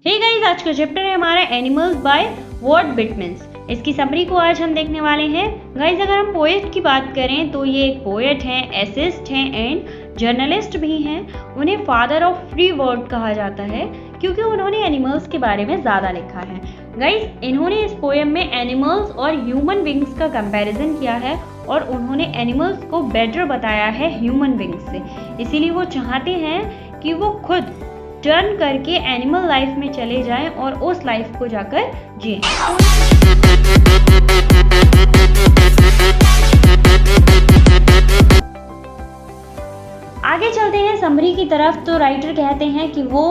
Hey guys, आज का chapter है हमारा एनिमल्स बाय वॉल्ट व्हिटमैन। इसकी समरी को आज हम देखने वाले हैं। गाइस, अगर हम पोएट की बात करें तो ये एक पोएट हैं, एसिस्ट हैं एंड जर्नलिस्ट भी हैं। उन्हें फादर ऑफ फ्री वर्ड कहा जाता है क्योंकि उन्होंने एनिमल्स के बारे में ज़्यादा लिखा है। गाइस, इन्होंने इस पोएम में एनिमल्स और ह्यूमन बींग्स का कंपैरिजन किया है और उन्होंने एनिमल्स को बेटर बताया है ह्यूमन बींग्स से। इसीलिए वो चाहते हैं कि वो खुद टर्न करके एनिमल लाइफ में चले जाएं और उस लाइफ को जाकर जिएं। आगे चलते हैं समरी की तरफ। तो राइटर कहते हैं कि वो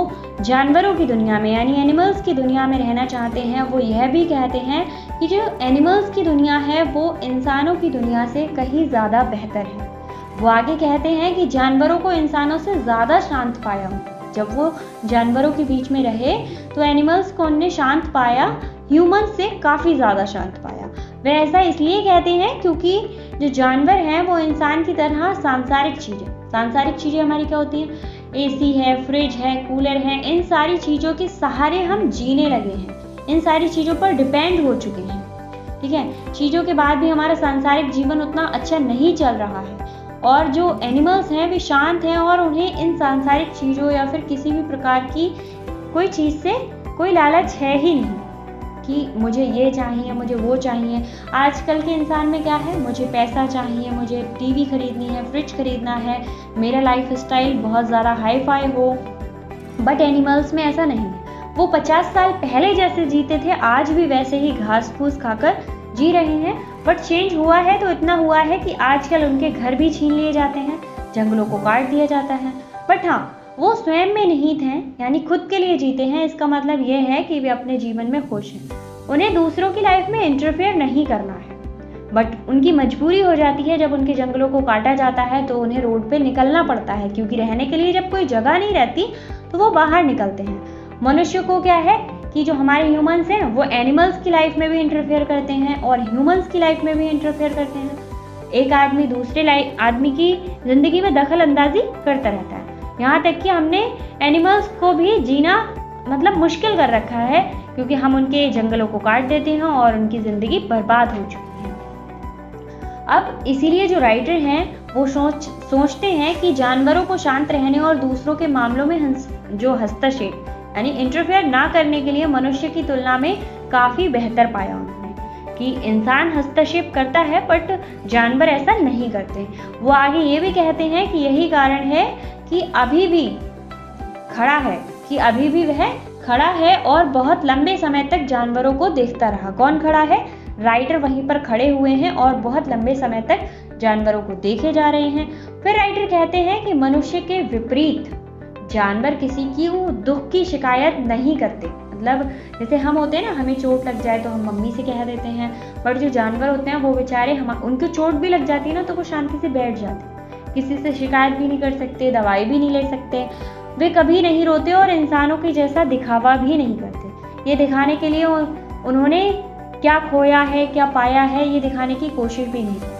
जानवरों की दुनिया में यानी एनिमल्स की दुनिया में रहना चाहते हैं। वो यह भी कहते हैं कि जो एनिमल्स की दुनिया है वो इंसानों की दुनिया से कहीं ज़्यादा बेहतर है। वो आगे कहते हैं कि जानवरों को इंसानों से ज़्यादा शांत पाया। जब वो जानवरों के बीच में रहे तो एनिमल्स को उन्होंने शांत पाया, ह्यूमन से काफ़ी ज़्यादा शांत पाया। वे ऐसा इसलिए कहते हैं क्योंकि जो जानवर हैं वो इंसान की तरह सांसारिक चीज़ें हमारी क्या होती हैं, एसी है, फ्रिज है, कूलर है, इन सारी चीज़ों के सहारे हम जीने लगे हैं, इन सारी चीज़ों पर डिपेंड हो चुके हैं। ठीक है, चीज़ों के बाद भी हमारा सांसारिक जीवन उतना अच्छा नहीं चल रहा है और जो एनिमल्स हैं वे शांत हैं और उन्हें इन सांसारिक चीज़ों या फिर किसी भी प्रकार की कोई चीज़ से कोई लालच है ही नहीं कि मुझे ये चाहिए, मुझे वो चाहिए। आजकल के इंसान में क्या है, मुझे पैसा चाहिए, मुझे टीवी खरीदनी है, फ्रिज खरीदना है, मेरा लाइफ स्टाइल बहुत ज़्यादा हाई फाई हो। बट एनिमल्स में ऐसा नहीं है। वो 50 साल पहले जैसे जीते थे आज भी वैसे ही घास फूस खाकर जी रहे हैं। बट चेंज हुआ है तो इतना हुआ है कि आजकल उनके घर भी छीन लिए जाते हैं, जंगलों को काट दिया जाता है। बट हाँ, वो स्वयं में निहित हैं यानी खुद के लिए जीते हैं। इसका मतलब ये है कि वे अपने जीवन में खुश हैं, उन्हें दूसरों की लाइफ में इंटरफेयर नहीं करना है। बट उनकी मजबूरी हो जाती है जब उनके जंगलों को काटा जाता है तो उन्हें रोड पे निकलना पड़ता है क्योंकि रहने के लिए जब कोई जगह नहीं रहती तो वो बाहर निकलते हैं। मनुष्य को क्या है कि जो हमारे ह्यूमंस हैं वो एनिमल्स की लाइफ में भी इंटरफेयर करते हैं और ह्यूमंस की लाइफ में भी इंटरफेयर करते हैं। एक आदमी दूसरे आदमी की ज़िंदगी में दखल अंदाजी करता रहता है। यहाँ तक कि हमने एनिमल्स को भी जीना मतलब मुश्किल कर रखा है क्योंकि हम उनके जंगलों को काट देते हैं और उनकी ज़िंदगी बर्बाद हो चुकी है। अब इसीलिए जो राइटर हैं वो सोचते हैं कि जानवरों को शांत रहने और दूसरों के मामलों में जो हस्तक्षेप यानी इंटरफेयर ना करने के लिए मनुष्य की तुलना में काफ़ी बेहतर पाया उन्होंने कि इंसान हस्तक्षेप करता है बट जानवर ऐसा नहीं करते। वो आगे ये भी कहते हैं कि यही कारण है कि अभी भी वह खड़ा है और बहुत लंबे समय तक जानवरों को देखता रहा। कौन खड़ा है? राइटर वहीं पर खड़े हुए हैं और बहुत लंबे समय तक जानवरों को देखे जा रहे हैं। फिर राइटर कहते हैं कि मनुष्य के विपरीत जानवर किसी की दुख की शिकायत नहीं करते। मतलब जैसे हम होते हैं ना, हमें चोट लग जाए तो हम मम्मी से कह देते हैं, बट जो जानवर होते हैं वो बेचारे उनको चोट भी लग जाती है ना तो वो शांति से बैठ जाते, किसी से शिकायत भी नहीं कर सकते, दवाई भी नहीं ले सकते, वे कभी नहीं रोते और इंसानों के जैसा दिखावा भी नहीं करते। ये दिखाने के लिए उन्होंने क्या खोया है क्या पाया है ये दिखाने की कोशिश भी नहीं करते।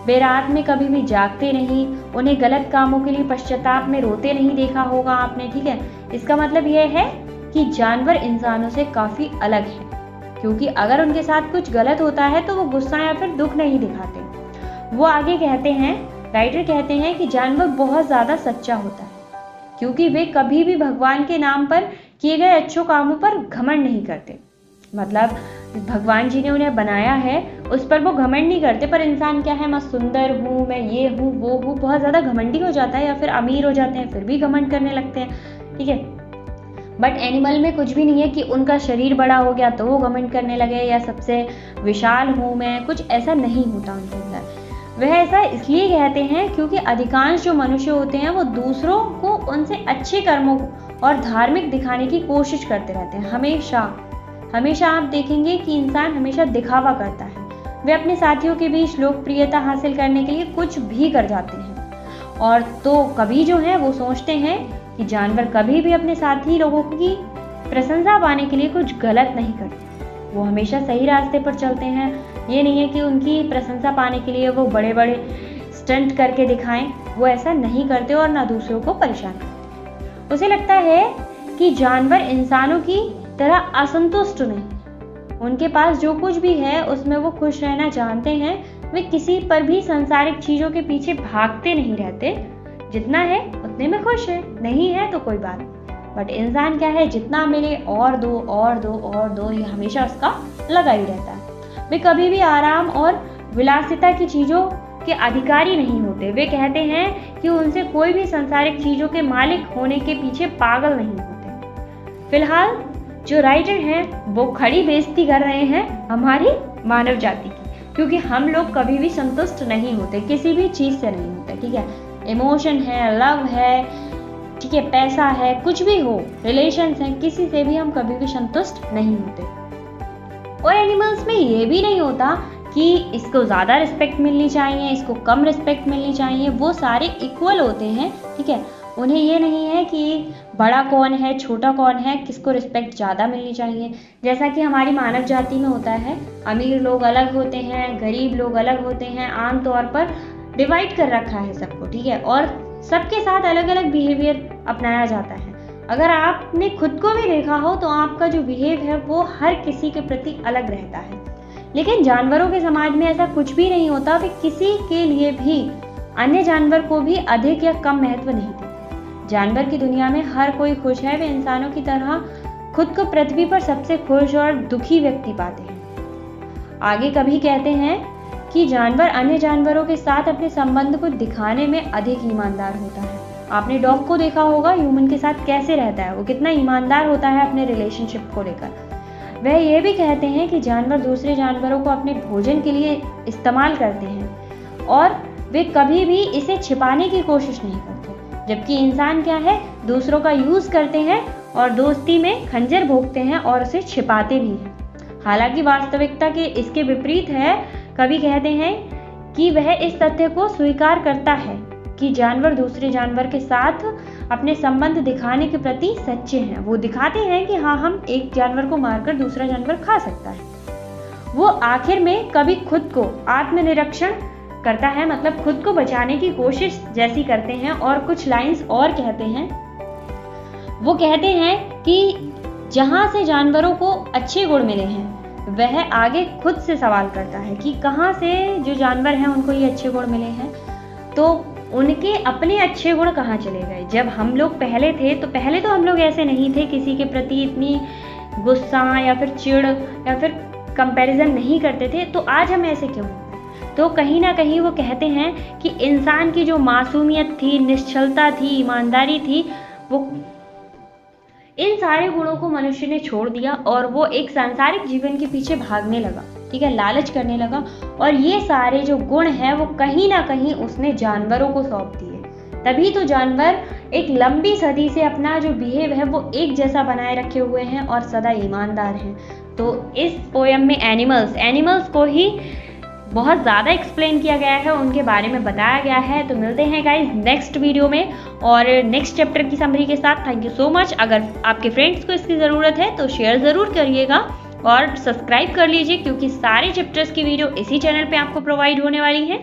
वे रात में कभी भी जागते नहीं, उन्हें गलत कामों के लिए पश्चाताप में रोते नहीं देखा होगा आपने। ठीक है, इसका मतलब यह है कि जानवर इंसानों से काफ़ी अलग है क्योंकि अगर उनके साथ कुछ गलत होता है तो वो गुस्सा या फिर दुख नहीं दिखाते। वो आगे कहते हैं, राइटर कहते हैं कि जानवर बहुत ज़्यादा सच्चा होता है क्योंकि वे कभी भी भगवान के नाम पर किए गए अच्छे कामों पर घमंड नहीं करते। मतलब भगवान जी ने उन्हें बनाया है उस पर वो घमंड नहीं करते। पर इंसान क्या है, मैं सुंदर हूँ, मैं ये हूँ वो हूँ, बहुत ज़्यादा घमंडी हो जाता है या फिर अमीर हो जाते हैं फिर भी घमंड करने लगते हैं। ठीक है, बट एनिमल में कुछ भी नहीं है कि उनका शरीर बड़ा हो गया तो वो घमंड करने लगे या सबसे विशाल हूँ मैं, कुछ ऐसा नहीं होता उनके अंदर। वह ऐसा इसलिए कहते हैं क्योंकि अधिकांश जो मनुष्य होते हैं वो दूसरों को उनसे अच्छे कर्मों और धार्मिक दिखाने की कोशिश करते रहते हैं। हमेशा आप देखेंगे कि इंसान हमेशा दिखावा करता है। वे अपने साथियों के बीच लोकप्रियता हासिल करने के लिए कुछ भी कर जाते हैं। और तो कभी जो है वो सोचते हैं कि जानवर कभी भी अपने साथी लोगों की प्रशंसा पाने के लिए कुछ गलत नहीं करते। वो हमेशा सही रास्ते पर चलते हैं। ये नहीं है कि उनकी प्रशंसा पाने के लिए वो बड़े बड़े स्टंट करके दिखाएं, वो ऐसा नहीं करते और ना दूसरों को परेशान करते। उसे लगता है कि जानवर इंसानों की तरह असंतुष्ट नहीं, उनके पास जो कुछ भी है उसमें वो खुश रहना जानते हैं। वे किसी पर भी सांसारिक चीजों के पीछे भागते नहीं रहते, जितना है उतने में खुश है, नहीं है तो कोई बात। बट इंसान क्या है, जितना मिले और दो और दो और दो, ये हमेशा उसका लगा ही रहता है। वे कभी भी आराम और विलासिता की चीजों के अधिकारी नहीं होते। वे कहते हैं कि उनसे कोई भी सांसारिक चीजों के मालिक होने के पीछे पागल नहीं होते। फिलहाल जो राइटर हैं वो खड़ी बेइज्जती कर रहे हैं हमारी मानव जाति की, क्योंकि हम लोग कभी भी संतुष्ट नहीं होते, किसी भी चीज से नहीं होते। ठीक है, इमोशन है, लव है, ठीक है, पैसा है, कुछ भी हो, रिलेशंस हैं, किसी से भी हम कभी भी संतुष्ट नहीं होते। और एनिमल्स में ये भी नहीं होता कि इसको ज़्यादा रिस्पेक्ट मिलनी चाहिए, इसको कम रिस्पेक्ट मिलनी चाहिए, वो सारे इक्वल होते हैं। ठीक है, उन्हें ये नहीं है कि बड़ा कौन है छोटा कौन है, किसको रिस्पेक्ट ज़्यादा मिलनी चाहिए। जैसा कि हमारी मानव जाति में होता है, अमीर लोग अलग होते हैं, गरीब लोग अलग होते हैं, आम तौर पर डिवाइड कर रखा है सबको। ठीक है, और सबके साथ अलग अलग बिहेवियर अपनाया जाता है। अगर आपने खुद को भी देखा हो तो आपका जो बिहेव है वो हर किसी के प्रति अलग रहता है। लेकिन जानवरों के समाज में ऐसा कुछ भी नहीं होता। वे किसी के लिए भी अन्य जानवर को भी अधिक या कम महत्व नहीं देते। जानवर की दुनिया में हर कोई खुश है। वे इंसानों की तरह खुद को पृथ्वी पर सबसे खुश और दुखी व्यक्ति पाते हैं। आगे कभी कहते हैं कि जानवर अन्य जानवरों के साथ अपने संबंध को दिखाने में अधिक ईमानदार होता है। आपने डॉग को देखा होगा ह्यूमन के साथ कैसे रहता है, वो कितना ईमानदार होता है अपने रिलेशनशिप को लेकर। वह ये भी कहते हैं कि जानवर दूसरे जानवरों को अपने भोजन के लिए इस्तेमाल करते हैं और वे कभी भी इसे छिपाने की कोशिश नहीं करते। जबकि इंसान क्या है, दूसरों का यूज करते हैं और दोस्ती में खंजर भोंकते हैं और उसे छिपाते भी हैं। हालांकि वास्तविकता के इसके विपरीत है। कभी कहते हैं कि वह इस तथ्य को स्वीकार करता है कि जानवर दूसरे जानवर के साथ अपने संबंध दिखाने के प्रति सच्चे हैं। वो दिखाते हैं कि हाँ, हम एक जानवर को मारकर दूसरा जानवर खा सकता है। वो आखिर में कभी खुद को आत्मनिरीक्षण करता है, मतलब खुद को बचाने की कोशिश जैसी करते हैं। और कुछ लाइंस और कहते हैं, वो कहते हैं कि जहाँ से जानवरों को अच्छे गुण मिले हैं वह आगे खुद से सवाल करता है कि कहाँ से जो जानवर हैं उनको ये अच्छे गुण मिले हैं, तो उनके अपने अच्छे गुण कहाँ चले गए। जब हम लोग पहले थे तो पहले तो हम लोग ऐसे नहीं थे, किसी के प्रति इतनी गुस्सा या फिर चिढ़ या फिर कंपैरिजन नहीं करते थे, तो आज हम ऐसे क्यों? तो कहीं ना कहीं वो कहते हैं कि इंसान की जो मासूमियत थी, निश्चलता थी, ईमानदारी थी, वो इन सारे गुणों को मनुष्य ने छोड़ दिया और वो एक सांसारिक जीवन के पीछे भागने लगा। ठीक है, लालच करने लगा। और ये सारे जो गुण हैं वो कहीं ना कहीं उसने जानवरों को सौंप दिए। तभी तो जानवर एक लंबी सदी से अपना जो बिहेव है वो एक जैसा बनाए रखे हुए हैं और सदा ईमानदार हैं। तो इस पोयम में एनिमल्स को ही बहुत ज़्यादा एक्सप्लेन किया गया है, उनके बारे में बताया गया है। तो मिलते हैं गाइज नेक्स्ट वीडियो में और नेक्स्ट चैप्टर की समरी के साथ। Thank you so much. अगर आपके फ्रेंड्स को इसकी ज़रूरत है तो शेयर ज़रूर करिएगा और सब्सक्राइब कर लीजिए, क्योंकि सारे चैप्टर्स की वीडियो इसी चैनल पे आपको प्रोवाइड होने वाली है।